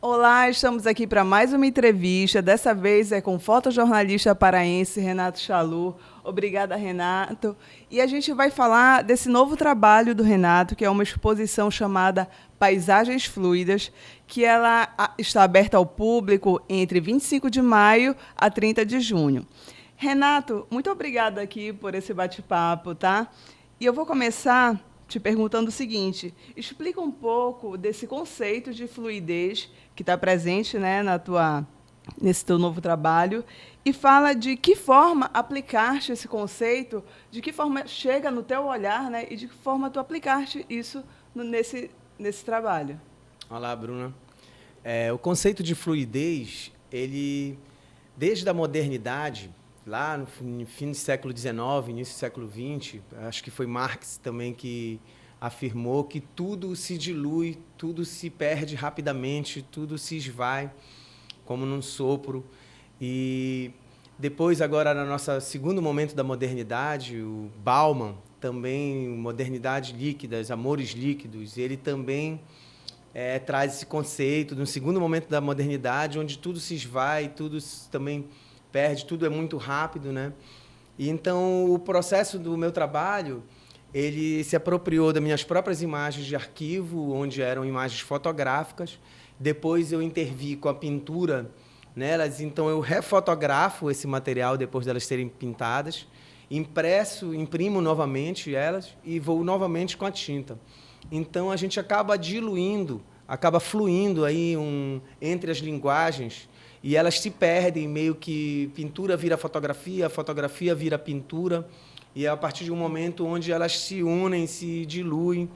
Olá, estamos aqui para mais uma entrevista. Dessa vez é com o fotojornalista paraense Renato Chalu. Obrigada, Renato. E a gente vai falar desse novo trabalho do Renato, que é uma exposição chamada Paisagens Fluidas, que ela está aberta ao público entre 25 de maio a 30 de junho. Renato, muito obrigada aqui por esse bate-papo, tá? E eu vou começar te perguntando o seguinte: explica um pouco desse conceito de fluidez que está presente, né, nesse teu novo trabalho, e fala de que forma aplicaste esse conceito, de que forma chega no teu olhar, né, e de que forma tu aplicaste isso nesse trabalho. Olá, Bruna. O conceito de fluidez, ele, desde a modernidade, lá no fim do século XIX, início do século XX, acho que foi Marx também que afirmou que tudo se dilui, tudo se perde rapidamente, tudo se esvai, como num sopro. E depois, agora, no nosso segundo momento da modernidade, o Bauman, também Modernidade Líquida, Amores Líquidos, ele também traz esse conceito de um segundo momento da modernidade, onde tudo se esvai, tudo também perde, tudo é muito rápido, né? E então o processo do meu trabalho, ele se apropriou das minhas próprias imagens de arquivo, onde eram imagens fotográficas. Depois eu intervi com a pintura nelas, então eu refotografo esse material depois delas serem pintadas, imprimo novamente elas e vou novamente com a tinta. Então a gente acaba diluindo, acaba fluindo aí entre as linguagens, e elas se perdem, meio que pintura vira fotografia, fotografia vira pintura, e é a partir de um momento onde elas se unem, se diluem,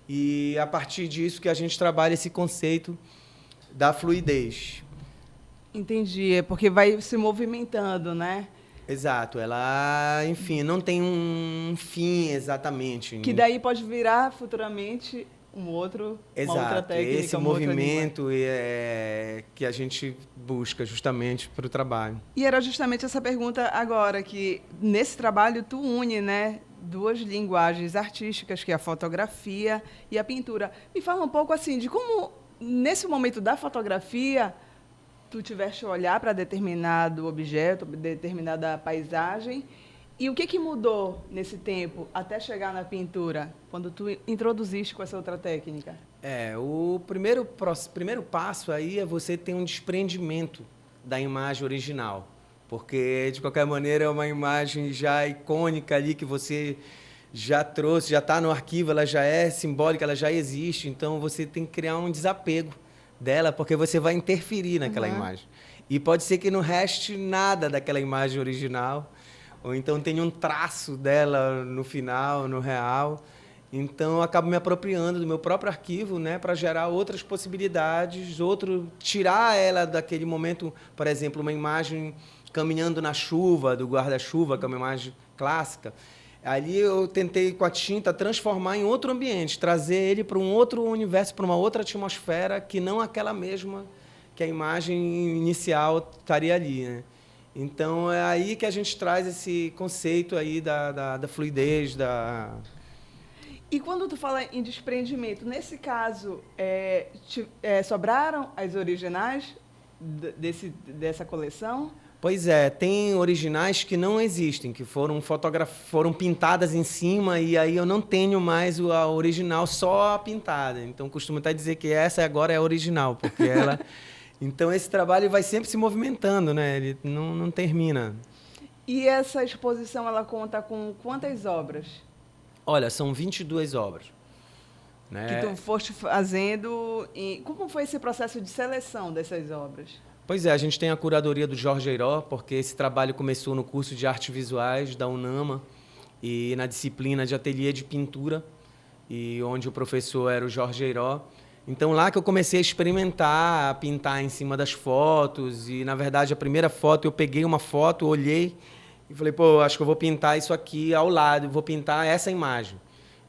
e a partir disso que a gente trabalha esse conceito da fluidez. Entendi, é porque vai se movimentando, né? Exato, ela, enfim, não tem um fim exatamente. Que daí pode virar futuramente uma outra técnica, esse movimento que a gente busca justamente para o trabalho. E era justamente essa pergunta agora, que nesse trabalho tu une, né, duas linguagens artísticas, que é a fotografia e a pintura. Me fala um pouco assim de como, nesse momento da fotografia, tu tiveste olhar para determinado objeto, determinada paisagem. E o que mudou nesse tempo até chegar na pintura, quando tu introduziste com essa outra técnica? O primeiro passo aí é você ter um desprendimento da imagem original, porque, de qualquer maneira, é uma imagem já icônica ali que você já trouxe, já está no arquivo, ela já é simbólica, ela já existe, então você tem que criar um desapego dela, porque você vai interferir naquela imagem. E pode ser que não reste nada daquela imagem original, ou então tem um traço dela no final, no real. Então, eu acabo me apropriando do meu próprio arquivo, né, para gerar outras possibilidades, tirar ela daquele momento, por exemplo, uma imagem caminhando na chuva, do guarda-chuva, que é uma imagem clássica. Ali eu tentei, com a tinta, transformar em outro ambiente, trazer ele para um outro universo, para uma outra atmosfera, que não aquela mesma que a imagem inicial estaria ali, né? Então, é aí que a gente traz esse conceito aí da fluidez, E quando tu fala em desprendimento, nesse caso, sobraram as originais dessa coleção? Pois é, tem originais que não existem, que foram pintadas em cima, e aí eu não tenho mais a original, só a pintada. Então, costumo até dizer que essa agora é a original, porque ela... Então, esse trabalho vai sempre se movimentando, né? Ele não termina. E essa exposição, ela conta com quantas obras? Olha, são 22 obras. Né? Que tu foste fazendo... Como foi esse processo de seleção dessas obras? Pois é, a gente tem a curadoria do Jorge Eiró, porque esse trabalho começou no curso de Artes Visuais da UNAMA e na disciplina de ateliê de pintura, e onde o professor era o Jorge Eiró. Então, lá que eu comecei a experimentar, a pintar em cima das fotos. E, na verdade, a primeira foto, eu peguei uma foto, olhei e falei, pô, acho que eu vou pintar isso aqui ao lado, vou pintar essa imagem.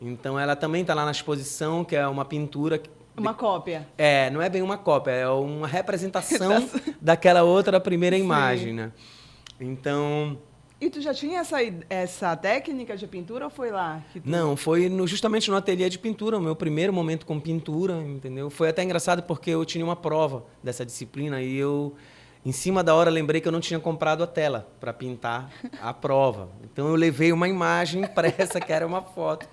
Então, ela também está lá na exposição, que é uma pintura... Uma cópia. Não é bem uma cópia, é uma representação daquela outra primeira imagem, né? Então, E tu já tinha essa técnica de pintura ou foi lá? Não, foi justamente no ateliê de pintura, o meu primeiro momento com pintura, entendeu? Foi até engraçado porque eu tinha uma prova dessa disciplina e eu, em cima da hora, lembrei que eu não tinha comprado a tela para pintar a prova. Então eu levei uma imagem impressa, que era uma foto.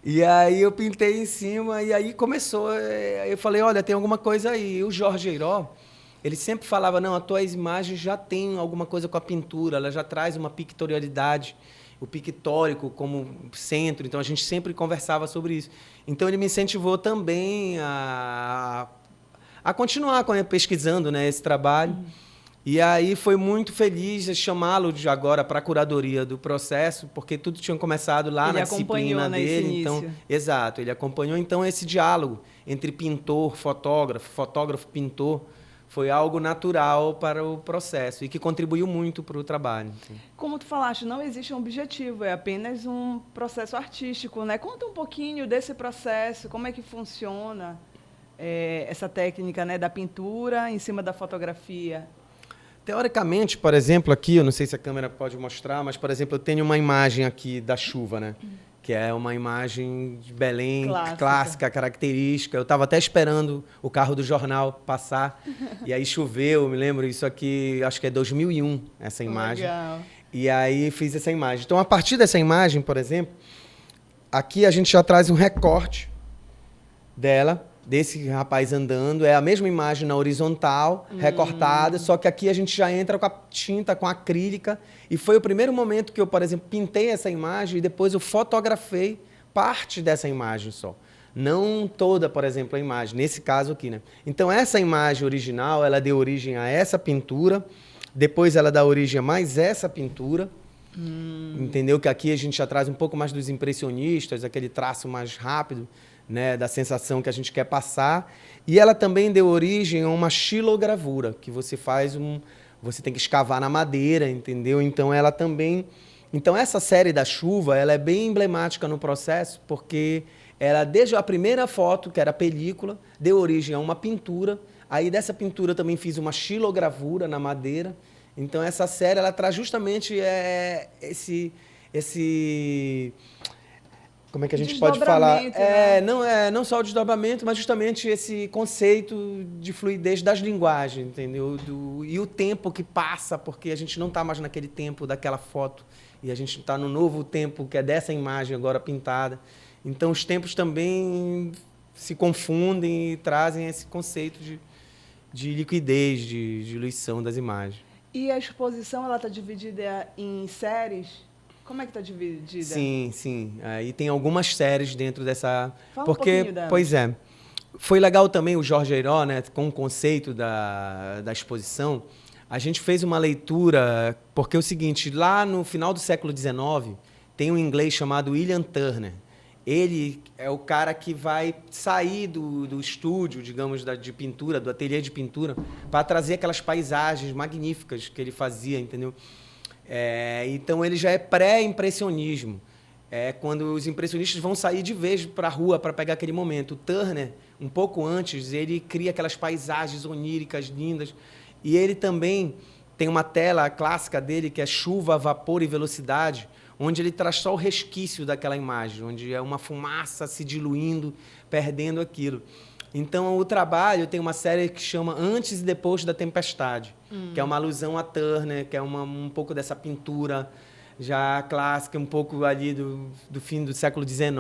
E aí eu pintei em cima e aí começou. Eu falei, olha, tem alguma coisa aí. E o Jorge Eiró, ele sempre falava, não, as tuas imagens já têm alguma coisa com a pintura, ela já traz uma pictorialidade, o pictórico como centro, então a gente sempre conversava sobre isso. Então ele me incentivou também a continuar pesquisando, né, esse trabalho. E aí foi muito feliz chamá-lo de agora para a curadoria do processo, porque tudo tinha começado lá na disciplina dele. Então, exato, ele acompanhou então esse diálogo entre pintor, fotógrafo, pintor, foi algo natural para o processo e que contribuiu muito para o trabalho. Como tu falaste, não existe um objetivo, é apenas um processo artístico, né? Conta um pouquinho desse processo, como é que funciona essa técnica, né, da pintura em cima da fotografia. Teoricamente, por exemplo, aqui, eu não sei se a câmera pode mostrar, mas, por exemplo, eu tenho uma imagem aqui da chuva, né? Que é uma imagem de Belém, clássica, característica. Eu estava até esperando o carro do jornal passar, e aí choveu, me lembro, isso aqui, acho que é 2001, essa imagem. Legal. E aí fiz essa imagem. Então, a partir dessa imagem, por exemplo, aqui a gente já traz um recorte dela, desse rapaz andando, é a mesma imagem na horizontal, recortada, só que aqui a gente já entra com a tinta, com a acrílica, e foi o primeiro momento que eu, por exemplo, pintei essa imagem e depois eu fotografei parte dessa imagem só. Não toda, por exemplo, a imagem, nesse caso aqui, né? Então, essa imagem original, ela deu origem a essa pintura, depois ela dá origem a mais essa pintura, entendeu? Que aqui a gente já traz um pouco mais dos impressionistas, aquele traço mais rápido, né, da sensação que a gente quer passar. E ela também deu origem a uma xilogravura, que você faz você tem que escavar na madeira, entendeu? Então ela também... Então essa série da chuva, ela é bem emblemática no processo, porque ela, desde a primeira foto, que era a película, deu origem a uma pintura. Aí dessa pintura também fiz uma xilogravura na madeira. Então essa série, ela traz justamente esse como é que a gente pode falar? Né? Não só o desdobramento, mas justamente esse conceito de fluidez das linguagens, entendeu? E o tempo que passa, porque a gente não está mais naquele tempo daquela foto, e a gente está no novo tempo que é dessa imagem agora pintada. Então, os tempos também se confundem e trazem esse conceito de liquidez, de diluição das imagens. E a exposição, ela está dividida em séries? Como é que está dividida? Sim. Aí tem algumas séries dentro dessa... Fala um pouquinho delas. Pois é. Foi legal também o Jorge Eiró, né, com o conceito da exposição. A gente fez uma leitura, porque é o seguinte, lá no final do século XIX, tem um inglês chamado William Turner. Ele é o cara que vai sair do estúdio, digamos, de pintura, do ateliê de pintura, para trazer aquelas paisagens magníficas que ele fazia, entendeu? Então, ele já é pré-impressionismo. Quando os impressionistas vão sair de vez para a rua para pegar aquele momento. O Turner, um pouco antes, ele cria aquelas paisagens oníricas, lindas. E ele também tem uma tela clássica dele, que é Chuva, Vapor e Velocidade, onde ele traz só o resquício daquela imagem, onde é uma fumaça se diluindo, perdendo aquilo. Então, o trabalho tem uma série que chama Antes e Depois da Tempestade, que é uma alusão a Turner, que é um pouco dessa pintura já clássica, um pouco ali do fim do século XIX.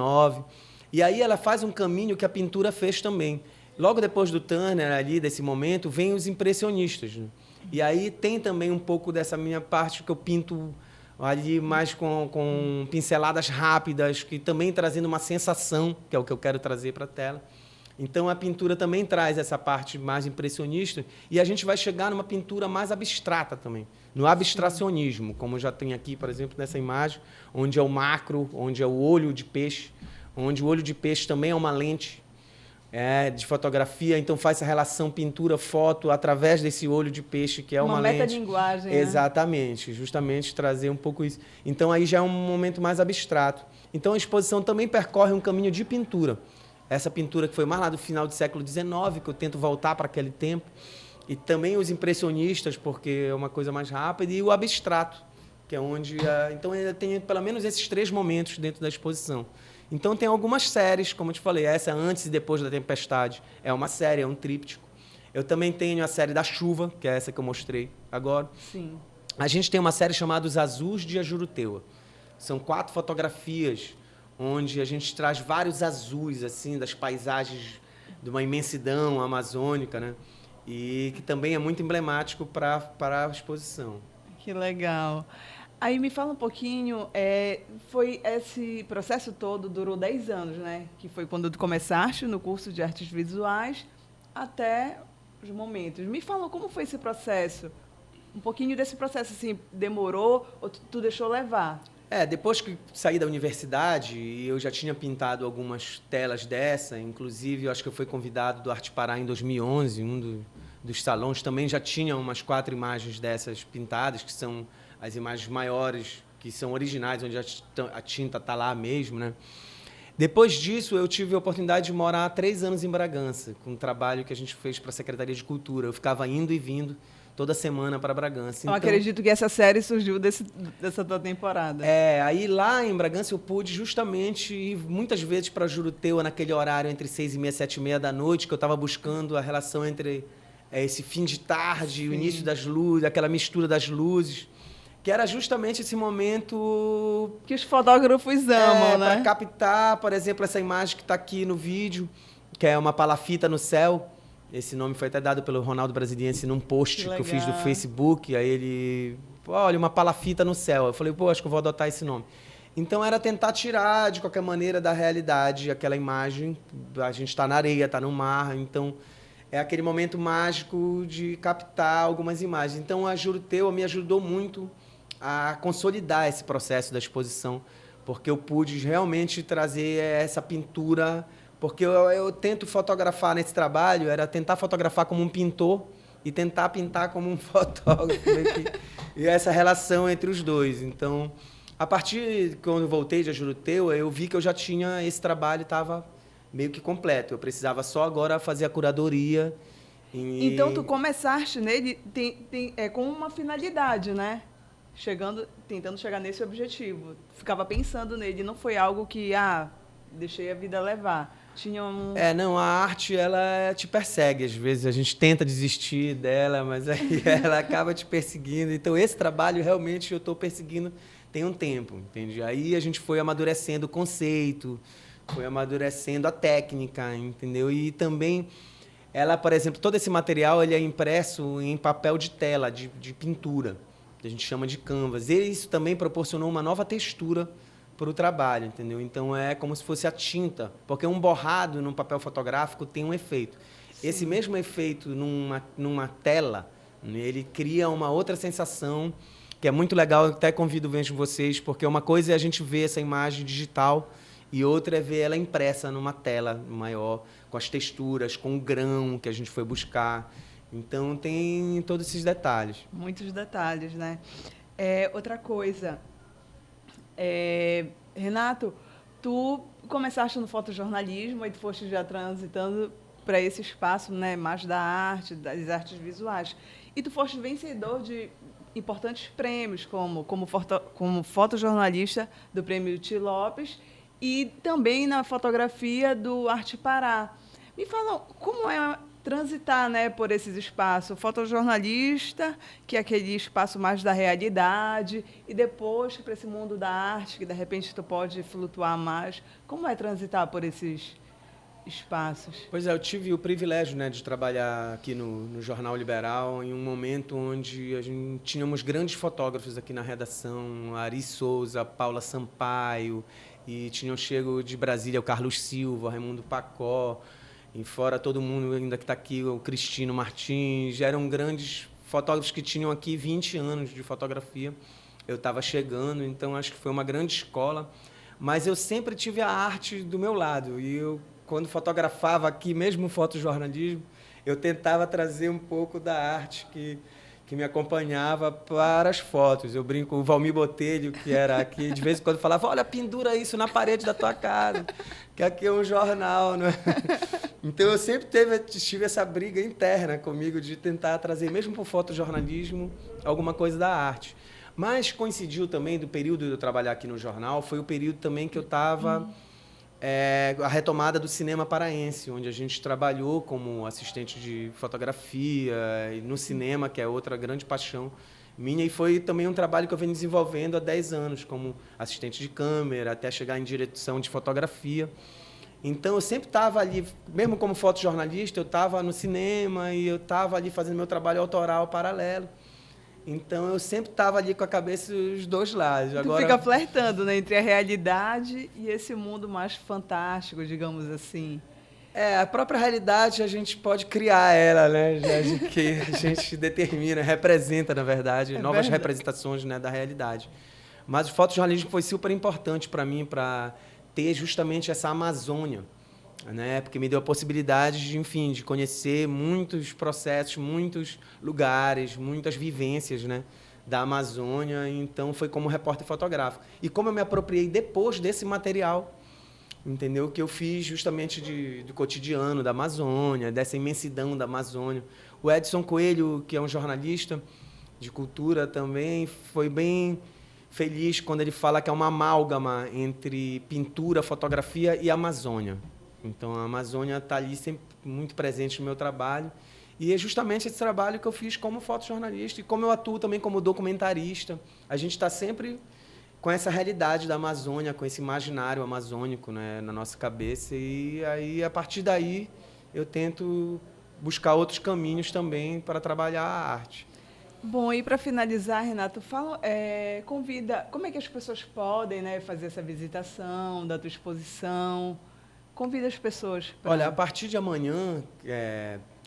E aí ela faz um caminho que a pintura fez também. Logo depois do Turner, ali, desse momento, vem os impressionistas, né? E aí tem também um pouco dessa minha parte que eu pinto ali mais com pinceladas rápidas, que também trazendo uma sensação, que é o que eu quero trazer para a tela. Então, a pintura também traz essa parte mais impressionista e a gente vai chegar numa pintura mais abstrata também, no abstracionismo, como já tem aqui, por exemplo, nessa imagem, onde é o macro, onde é o olho de peixe, onde o olho de peixe também é uma lente de fotografia, então faz essa relação pintura-foto através desse olho de peixe, que é uma lente. Uma metalinguagem, né? Exatamente, justamente trazer um pouco isso. Então, aí já é um momento mais abstrato. Então, a exposição também percorre um caminho de pintura. Essa pintura que foi mais lá do final do século XIX, que eu tento voltar para aquele tempo. E também os impressionistas, porque é uma coisa mais rápida, e o abstrato, que é onde... Então, ainda tem pelo menos esses 3 momentos dentro da exposição. Então, tem algumas séries, como eu te falei, essa Antes e Depois da Tempestade é uma série, é um tríptico. Eu também tenho a série da chuva, que é essa que eu mostrei agora. Sim. A gente tem uma série chamada Os Azuis de Ajuruteua. São 4 fotografias onde a gente traz vários azuis, assim, das paisagens de uma imensidão amazônica, né? E que também é muito emblemático para a exposição. Que legal. Aí me fala um pouquinho, foi esse processo todo durou 10 anos, né? Que foi quando tu começaste no curso de artes visuais até os momentos. Me fala como foi esse processo? Um pouquinho desse processo, assim, demorou ou tu deixou levar? Depois que saí da universidade, eu já tinha pintado algumas telas dessa, inclusive eu acho que eu fui convidado do Arte Pará em 2011, dos salões também já tinha umas 4 imagens dessas pintadas, que são as imagens maiores, que são originais, onde a tinta está lá mesmo, né? Depois disso, eu tive a oportunidade de morar 3 anos em Bragança, com um trabalho que a gente fez para a Secretaria de Cultura. Eu ficava indo e vindo toda semana para Bragança. Eu acredito que essa série surgiu dessa tua temporada. Aí lá em Bragança eu pude justamente ir muitas vezes para Juruteua, naquele horário entre 6h30 e 7h30 da noite, que eu estava buscando a relação entre esse fim de tarde, sim, o início das luzes, aquela mistura das luzes, que era justamente esse momento que os fotógrafos amam, né? Para captar, por exemplo, essa imagem que está aqui no vídeo, que é uma palafita no céu. Esse nome foi até dado pelo Ronaldo Brasiliense num post que eu fiz do Facebook. Aí ele, olha, uma palafita no céu. Eu falei, acho que eu vou adotar esse nome. Então era tentar tirar, de qualquer maneira, da realidade aquela imagem. A gente está na areia, está no mar, então é aquele momento mágico de captar algumas imagens. Então a Juruteua me ajudou muito a consolidar esse processo da exposição, porque eu pude realmente trazer essa pintura, porque eu tento fotografar nesse trabalho, era tentar fotografar como um pintor e tentar pintar como um fotógrafo, e essa relação entre os dois. Então, a partir de quando eu voltei de Juruteua, eu vi que eu já tinha esse trabalho, estava meio que completo, eu precisava só agora fazer a curadoria. Então, tu começaste nele com uma finalidade, né? Tentando chegar nesse objetivo. Ficava pensando nele, não foi algo que, deixei a vida levar. Tinha não, a arte, ela te persegue. Às vezes a gente tenta desistir dela, mas aí ela acaba te perseguindo. Então, esse trabalho, realmente, eu estou perseguindo tem um tempo, entende? Aí a gente foi amadurecendo o conceito, foi amadurecendo a técnica, entendeu? E também, ela, por exemplo, todo esse material ele é impresso em papel de tela, de pintura, que a gente chama de canvas. E isso também proporcionou uma nova textura para o trabalho, entendeu? Então, é como se fosse a tinta, porque um borrado num papel fotográfico tem um efeito. Sim. Esse mesmo efeito numa tela, ele cria uma outra sensação, que é muito legal. Eu até convido mesmo vocês, porque uma coisa é a gente ver essa imagem digital e outra é ver ela impressa numa tela maior, com as texturas, com o grão que a gente foi buscar. Então, tem todos esses detalhes. Muitos detalhes, né? Outra coisa, Renato, tu começaste no fotojornalismo e tu foste já transitando para esse espaço, né, mais da arte, das artes visuais. E tu foste vencedor de importantes prêmios, como fotojornalista do Prêmio Ti Lopes e também na fotografia do Arte Pará. Me fala, como é transitar, né, por esses espaços? O fotojornalista, que é aquele espaço mais da realidade, e depois para esse mundo da arte, que de repente tu pode flutuar mais. Como é transitar por esses espaços? Pois é, eu tive o privilégio, né, de trabalhar aqui no Jornal Liberal em um momento onde a gente tínhamos grandes fotógrafos aqui na redação, Ari Souza, Paula Sampaio, e tinham chego de Brasília o Carlos Silva, o Raimundo Pacó, e fora todo mundo ainda que está aqui, o Cristino Martins, eram grandes fotógrafos que tinham aqui 20 anos de fotografia. Eu estava chegando, então acho que foi uma grande escola, mas eu sempre tive a arte do meu lado, e eu, quando fotografava aqui, mesmo fotojornalismo, eu tentava trazer um pouco da arte que me acompanhava para as fotos. Eu brinco, o Valmir Botelho, que era aqui, de vez em quando falava, olha, pendura isso na parede da tua casa, que aqui é um jornal, não é? Então, eu sempre tive essa briga interna comigo de tentar trazer, mesmo para o fotojornalismo, alguma coisa da arte. Mas coincidiu também do período de eu trabalhar aqui no jornal, foi o período também que eu estava... a retomada do cinema paraense, onde a gente trabalhou como assistente de fotografia e no cinema, que é outra grande paixão minha, e foi também um trabalho que eu venho desenvolvendo há 10 anos, como assistente de câmera, até chegar em direção de fotografia. Então, eu sempre estava ali, mesmo como fotojornalista, eu estava no cinema e eu estava ali fazendo meu trabalho autoral paralelo. Então, eu sempre estava ali com a cabeça dos dois lados. Tu fica flertando, né, entre a realidade e esse mundo mais fantástico, digamos assim. A própria realidade a gente pode criar ela, né? Que a gente determina, representa, na verdade, novas representações, né, da realidade. Mas o fotojornalismo foi super importante para mim, para ter justamente essa Amazônia, né? Porque me deu a possibilidade de, enfim, de conhecer muitos processos, muitos lugares, muitas vivências, né, da Amazônia. Então, foi como repórter fotográfico. E como eu me apropriei depois desse material, entendeu? Que eu fiz justamente do cotidiano da Amazônia, dessa imensidão da Amazônia. O Edson Coelho, que é um jornalista de cultura também, foi bem feliz quando ele fala que é uma amálgama entre pintura, fotografia e Amazônia. Então, a Amazônia está ali sempre muito presente no meu trabalho. E é justamente esse trabalho que eu fiz como fotojornalista e como eu atuo também como documentarista. A gente está sempre com essa realidade da Amazônia, com esse imaginário amazônico, né, na nossa cabeça. E aí, a partir daí, eu tento buscar outros caminhos também para trabalhar a arte. Bom, e para finalizar, Renato, convida, como é que as pessoas podem, né, fazer essa visitação da tua exposição? Convida as pessoas. Olha, a partir de amanhã,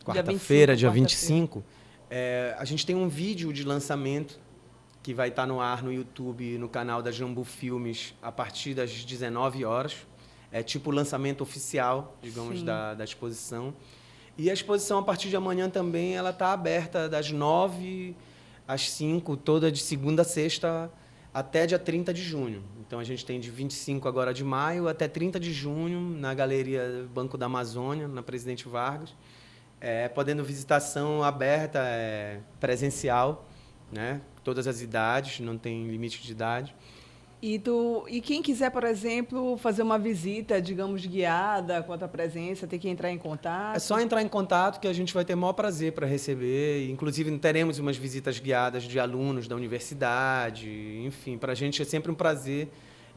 quarta-feira, dia 25, a gente tem um vídeo de lançamento que vai estar no ar no YouTube, no canal da Jambu Filmes, a partir das 19 horas. É tipo o lançamento oficial, digamos, da exposição. E a exposição, a partir de amanhã também, ela está aberta das 9 às 5, toda de segunda a sexta, até dia 30 de junho. Então, a gente tem de 25 agora de maio até 30 de junho, na Galeria Banco da Amazônia, na Presidente Vargas, podendo visitação aberta, presencial, né? Todas as idades, não tem limite de idade. E quem quiser, por exemplo, fazer uma visita, digamos, guiada com a tua presença, tem que entrar em contato? É só entrar em contato que a gente vai ter o maior prazer para receber. Inclusive, teremos umas visitas guiadas de alunos da universidade. Enfim, para a gente é sempre um prazer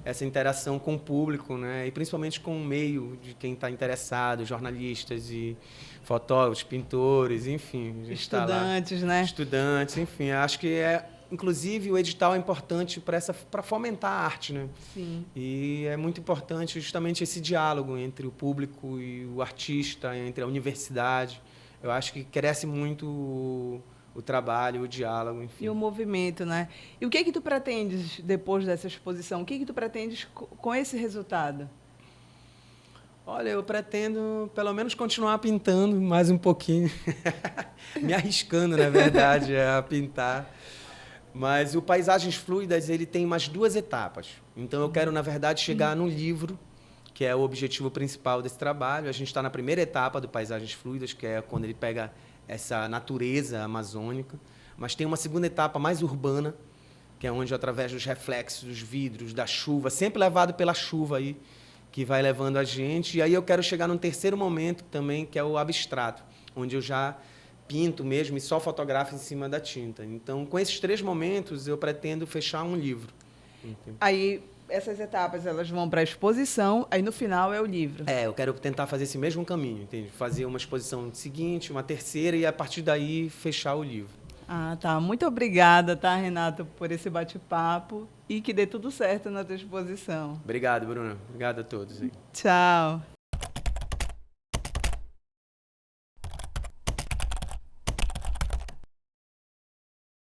essa interação com o público, né? E principalmente com o meio de quem está interessado, jornalistas e fotógrafos, pintores, enfim. Estudantes, né? Estudantes, enfim. Acho que inclusive, o edital é importante para fomentar a arte, né? Sim. E é muito importante justamente esse diálogo entre o público e o artista, entre a universidade. Eu acho que cresce muito o trabalho, o diálogo, enfim. E o movimento, né? E o que é que tu pretendes depois dessa exposição? O que é que tu pretendes com esse resultado? Olha, eu pretendo, pelo menos, continuar pintando mais um pouquinho. Me arriscando, na verdade, a pintar. Mas o Paisagens Fluidas, ele tem mais 2 etapas. Então, eu quero, na verdade, chegar no livro, que é o objetivo principal desse trabalho. A gente está na primeira etapa do Paisagens Fluidas, que é quando ele pega essa natureza amazônica. Mas tem uma segunda etapa mais urbana, que é onde, através dos reflexos, dos vidros, da chuva, sempre levado pela chuva aí, que vai levando a gente. E aí eu quero chegar num terceiro momento também, que é o abstrato, onde eu já pinto mesmo e só fotografo em cima da tinta. Então, com esses 3 momentos, eu pretendo fechar um livro. Entendeu? Aí, essas etapas, elas vão para a exposição, aí no final é o livro. Eu quero tentar fazer esse mesmo caminho, entende? Fazer uma exposição seguinte, uma terceira, e a partir daí fechar o livro. Ah, tá. Muito obrigada, tá, Renato, por esse bate-papo e que dê tudo certo na tua exposição. Obrigado, Bruna. Obrigado a todos. Tchau.